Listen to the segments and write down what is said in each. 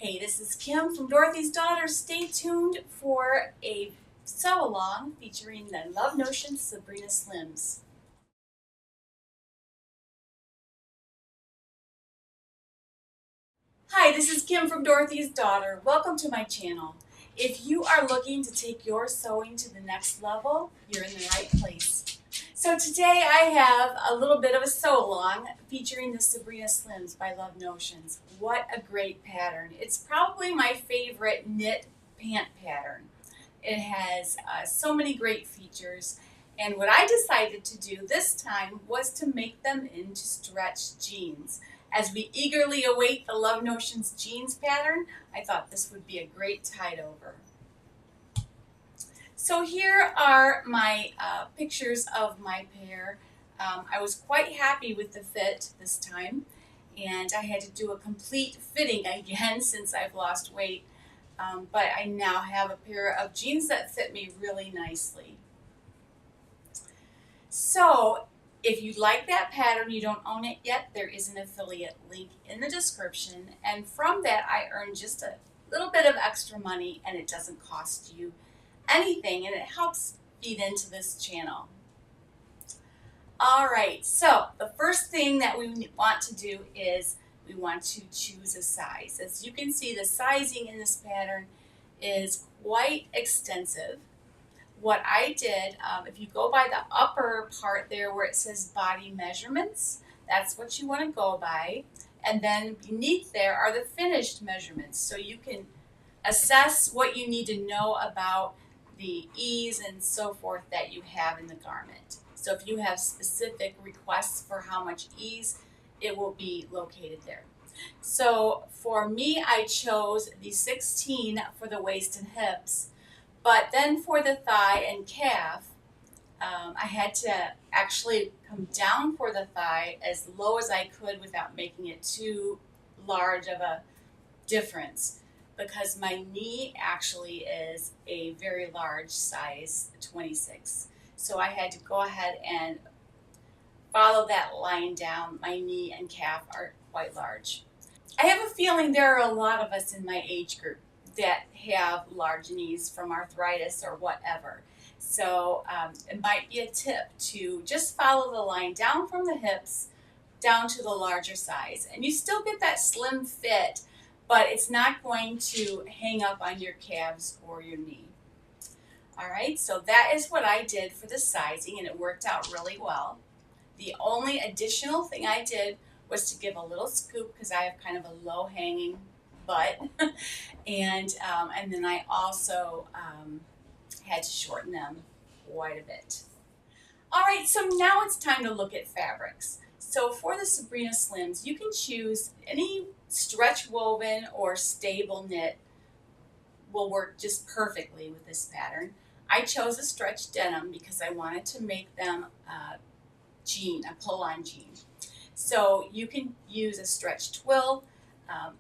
Hey, this is Kim from Dorothy's Daughter. Stay tuned for a sew-along featuring the Love Notion Sabrina Slims. Hi, this is Kim from Dorothy's Daughter. Welcome to my channel. If you are looking to take your sewing to the next level, you're in the right place. So today I have a little bit of a sew-along featuring the Sabrina Slims by Love Notions. What a great pattern. It's probably my favorite knit pant pattern. It has so many great features, and what I decided to do this time was to make them into stretch jeans. As we eagerly await the Love Notions jeans pattern, I thought this would be a great tide over. So here are my pictures of my pair. I was quite happy with the fit this time, and I had to do a complete fitting again since I've lost weight. But I now have a pair of jeans that fit me really nicely. So if you like that pattern, you don't own it yet, there is an affiliate link in the description, and from that I earn just a little bit of extra money, and it doesn't cost you anything, and it helps feed into this channel. All right, so the first thing that we want to do is we want to choose a size. As you can see, the sizing in this pattern is quite extensive. What I did, if you go by the upper part there where it says body measurements, that's what you want to go by. And then beneath there are the finished measurements, so you can assess what you need to know about the ease and so forth that you have in the garment. So if you have specific requests for how much ease, it will be located there. So for me, I chose the 16 for the waist and hips, but then for the thigh and calf, I had to actually come down for the thigh as low as I could without making it too large of a difference, because my knee actually is a very large size 26. So I had to go ahead and follow that line down. My knee and calf are quite large. I have a feeling there are a lot of us in my age group that have large knees from arthritis or whatever. So it might be a tip to just follow the line down from the hips down to the larger size. And you still get that slim fit, but it's not going to hang up on your calves or your knee. All right, so that is what I did for the sizing, and it worked out really well. The only additional thing I did was to give a little scoop, because I have kind of a low hanging butt, and then I also had to shorten them quite a bit. All right, so now it's time to look at fabrics. So for the Sabrina Slims, you can choose any stretch woven or stable knit will work just perfectly with this pattern. I chose a stretch denim because I wanted to make them a pull-on jean. So you can use a stretch twill.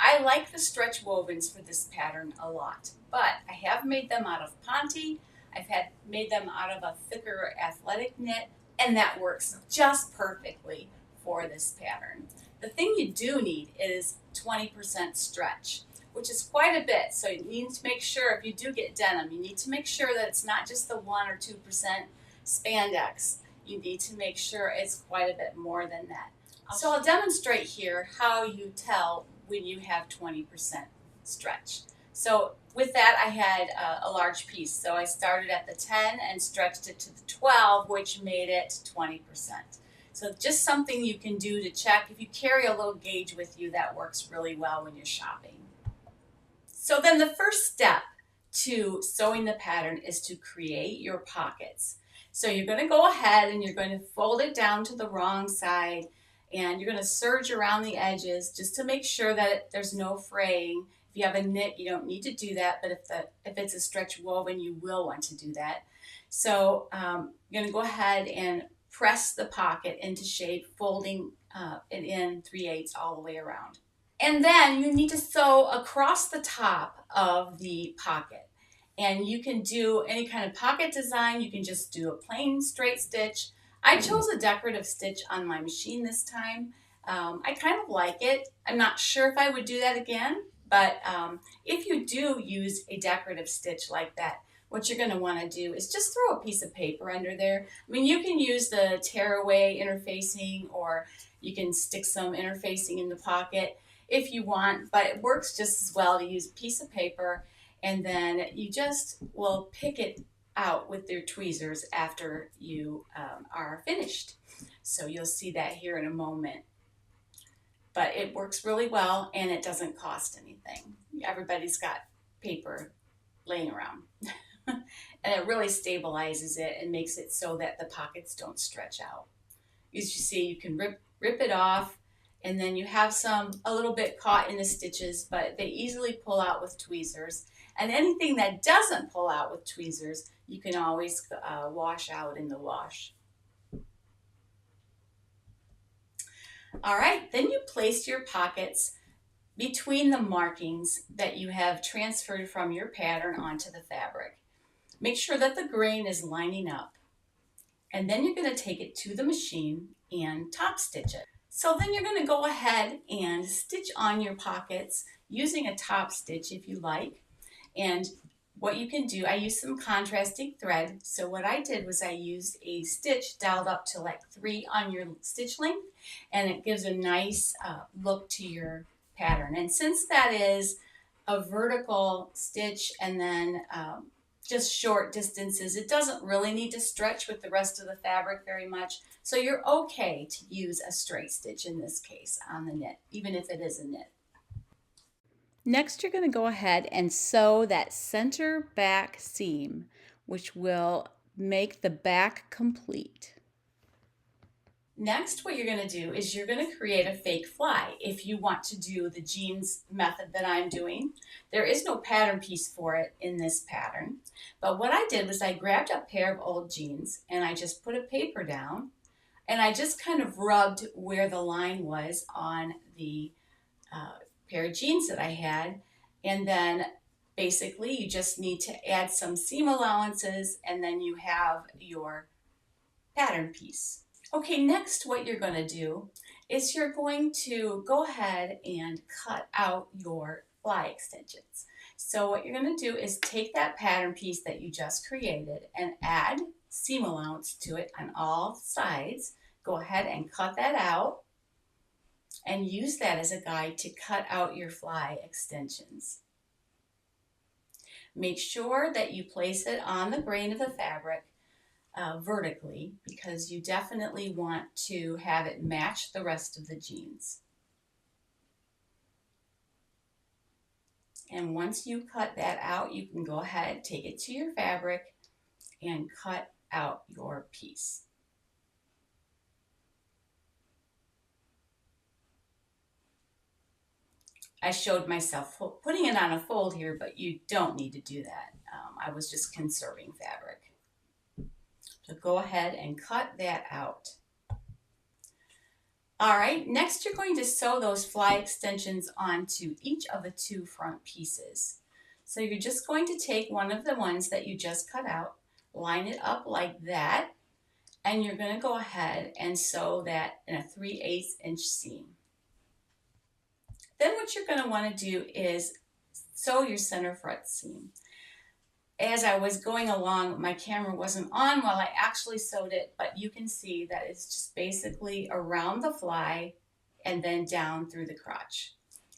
I like the stretch wovens for this pattern a lot, but I have made them out of ponte. I've made them out of a thicker athletic knit, and that works just perfectly for this pattern. The thing you do need is 20% stretch, which is quite a bit. So you need to make sure, if you do get denim, you need to make sure that it's not just the 1 or 2% spandex. You need to make sure it's quite a bit more than that. So I'll demonstrate here how you tell when you have 20% stretch. So with that, I had a large piece. So I started at the 10 and stretched it to the 12, which made it 20%. So just something you can do to check. If you carry a little gauge with you, that works really well when you're shopping. So then the first step to sewing the pattern is to create your pockets. So you're going to go ahead and you're going to fold it down to the wrong side, and you're going to serge around the edges just to make sure that there's no fraying. If you have a knit, you don't need to do that, but if it's a stretch woven, you will want to do that. So you're going to go ahead and press the pocket into shape, folding it in 3/8 all the way around. And then you need to sew across the top of the pocket. And you can do any kind of pocket design. You can just do a plain straight stitch. I chose a decorative stitch on my machine this time. I kind of like it. I'm not sure if I would do that again, But if you do use a decorative stitch like that, what you're going to want to do is just throw a piece of paper under there. I mean, you can use the tearaway interfacing, or you can stick some interfacing in the pocket if you want, but it works just as well to use a piece of paper, and then you just will pick it out with your tweezers after you are finished. So you'll see that here in a moment. But it works really well, and it doesn't cost anything. Everybody's got paper laying around. And it really stabilizes it and makes it so that the pockets don't stretch out. As you see, you can rip it off, and then you have a little bit caught in the stitches, but they easily pull out with tweezers. And anything that doesn't pull out with tweezers, you can always wash out in the wash. All right, then you place your pockets between the markings that you have transferred from your pattern onto the fabric. Make sure that the grain is lining up, and then you're going to take it to the machine and top stitch it. So then you're going to go ahead and stitch on your pockets using a top stitch if you like. And what you can do, I used some contrasting thread. So what I did was I used a stitch dialed up to like 3 on your stitch length, and it gives a nice look to your pattern. And since that is a vertical stitch and then just short distances, it doesn't really need to stretch with the rest of the fabric very much. So you're okay to use a straight stitch in this case on the knit, even if it is a knit. Next, you're going to go ahead and sew that center back seam, which will make the back complete. Next, what you're going to do is you're going to create a fake fly if you want to do the jeans method that I'm doing. There is no pattern piece for it in this pattern, but what I did was I grabbed a pair of old jeans and I just put a paper down, and I just kind of rubbed where the line was on the pair of jeans that I had, and then basically you just need to add some seam allowances, and then you have your pattern piece. Okay, next what you're going to do is you're going to go ahead and cut out your fly extensions. So what you're going to do is take that pattern piece that you just created and add seam allowance to it on all sides. Go ahead and cut that out, and use that as a guide to cut out your fly extensions. Make sure that you place it on the grain of the fabric vertically, because you definitely want to have it match the rest of the jeans. And once you cut that out, you can go ahead, take it to your fabric, and cut out your piece. I showed myself putting it on a fold here, but you don't need to do that. I was just conserving fabric. So go ahead and cut that out. All right, next you're going to sew those fly extensions onto each of the 2 front pieces. So you're just going to take one of the ones that you just cut out, line it up like that, and you're going to go ahead and sew that in a 3/8 inch seam. Then what you're going to want to do is sew your center front seam. As I was going along, my camera wasn't on while I actually sewed it, but you can see that it's just basically around the fly and then down through the crotch.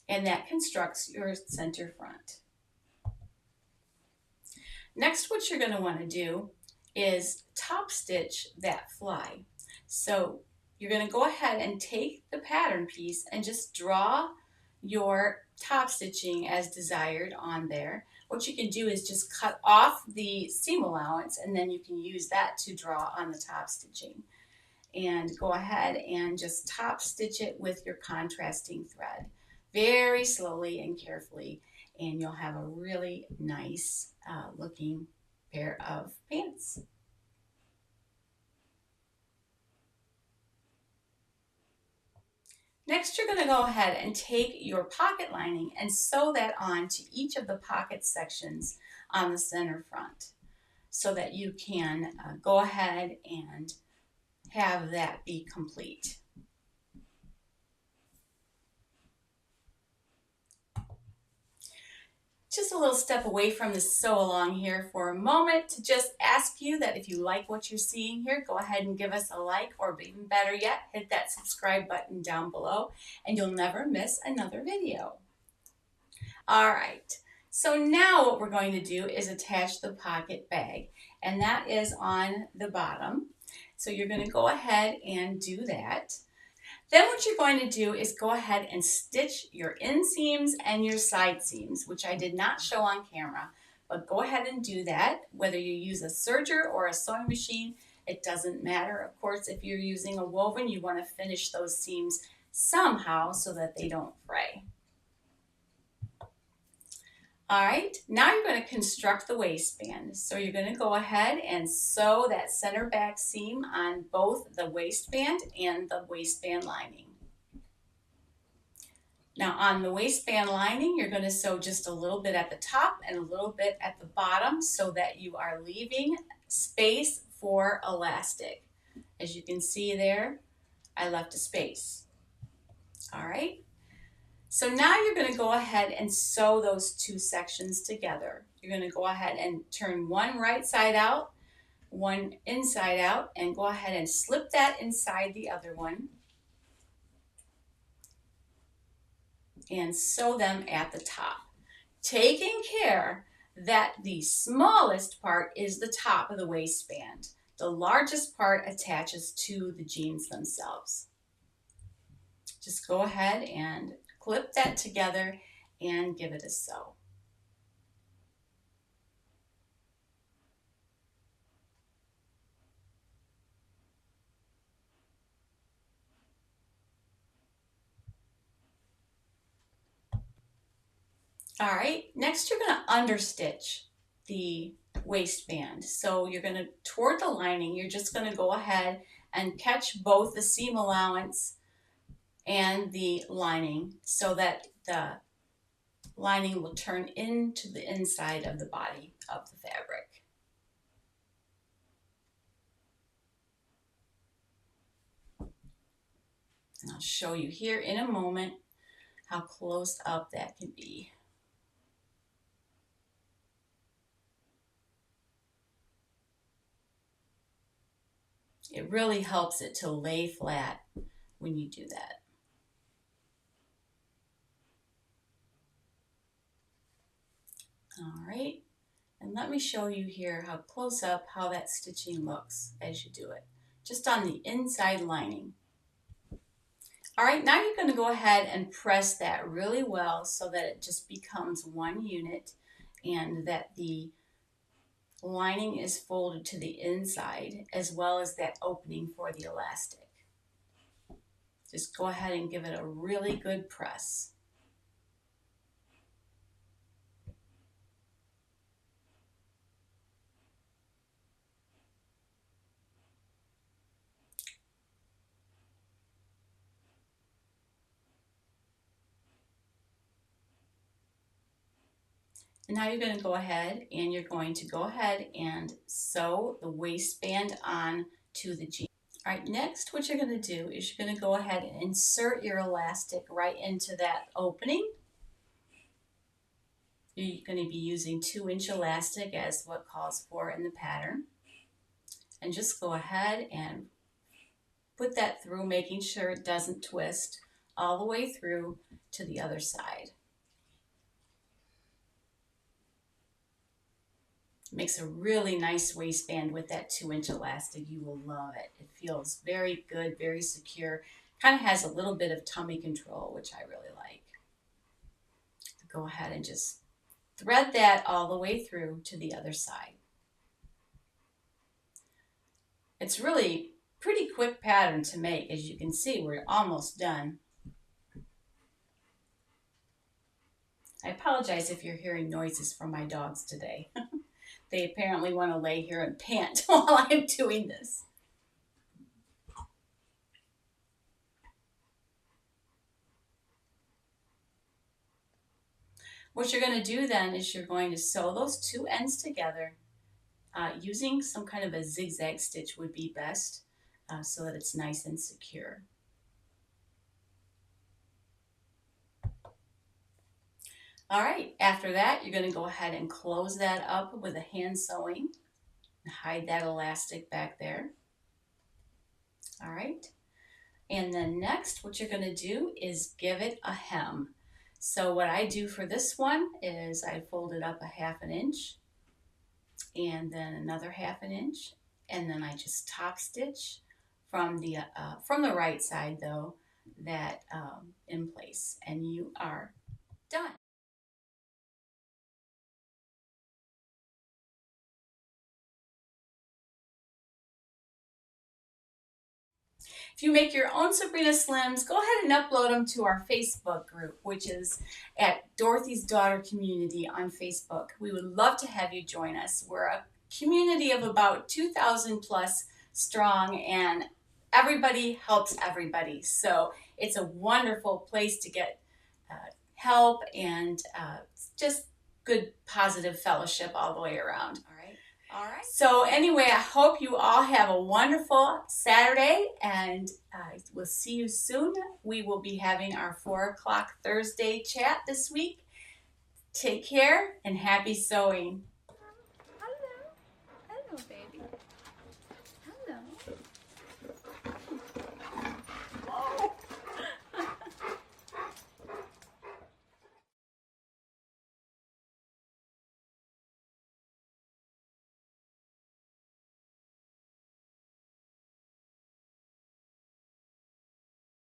And that constructs your center front. Next, what you're going to want to do is top stitch that fly. So you're going to go ahead and take the pattern piece and just draw your top stitching as desired on there. What you can do is just cut off the seam allowance, and then you can use that to draw on the top stitching. And go ahead and just top stitch it with your contrasting thread very slowly and carefully, and you'll have a really nice looking pair of pants. Next, you're going to go ahead and take your pocket lining and sew that on to each of the pocket sections on the center front, so that you can go ahead and have that be complete. Just a little step away from the sew along here for a moment to just ask you that if you like what you're seeing here, go ahead and give us a like, or even better yet, hit that subscribe button down below and you'll never miss another video. All right, so now what we're going to do is attach the pocket bag, and that is on the bottom. So you're going to go ahead and do that. Then what you're going to do is go ahead and stitch your inseams and your side seams, which I did not show on camera, but go ahead and do that. Whether you use a serger or a sewing machine, it doesn't matter. Of course, if you're using a woven, you want to finish those seams somehow so that they don't fray. All right, now you're going to construct the waistband. So you're going to go ahead and sew that center back seam on both the waistband and the waistband lining. Now on the waistband lining, you're going to sew just a little bit at the top and a little bit at the bottom so that you are leaving space for elastic. As you can see there, I left a space. All right. So now you're going to go ahead and sew those two sections together. You're going to go ahead and turn one right side out, one inside out, and go ahead and slip that inside the other one. And sew them at the top. Taking care that the smallest part is the top of the waistband. The largest part attaches to the jeans themselves. Just go ahead and clip that together and give it a sew. All right, next you're going to understitch the waistband. So you're going to, toward the lining, you're just going to go ahead and catch both the seam allowance and the lining so that the lining will turn into the inside of the body of the fabric. And I'll show you here in a moment how close up that can be. It really helps it to lay flat when you do that. All right, and let me show you here how close up how that stitching looks as you do it, just on the inside lining. All right, now you're going to go ahead and press that really well so that it just becomes one unit and that the lining is folded to the inside as well as that opening for the elastic. Just go ahead and give it a really good press. And now you're going to go ahead and sew the waistband on to the jean. All right, next what you're going to do is you're going to go ahead and insert your elastic right into that opening. You're going to be using 2-inch elastic as what calls for in the pattern. And just go ahead and put that through, making sure it doesn't twist all the way through to the other side. Makes a really nice waistband with that 2-inch elastic. You will love it. It feels very good, very secure. Kind of has a little bit of tummy control, which I really like. Go ahead and just thread that all the way through to the other side. It's really pretty quick pattern to make. As you can see, we're almost done. I apologize if you're hearing noises from my dogs today. They apparently want to lay here and pant while I'm doing this. What you're going to do then is you're going to sew those two ends together. Using some kind of a zigzag stitch would be best so that it's nice and secure. All right, after that, you're going to go ahead and close that up with a hand sewing. Hide that elastic back there. All right. And then next, what you're going to do is give it a hem. So what I do for this one is I fold it up a 1/2 inch and then another 1/2 inch, and then I just top stitch from the right side though, that in place, and you are done. If you make your own Sabrina Slims, go ahead and upload them to our Facebook group, which is at Dorothy's Daughter Community on Facebook. We would love to have you join us. We're a community of about 2,000 plus strong, and everybody helps everybody. So it's a wonderful place to get help and just good positive fellowship all the way around. All right. So anyway, I hope you all have a wonderful Saturday, and we'll see you soon. We will be having our 4 o'clock Thursday chat this week. Take care and happy sewing.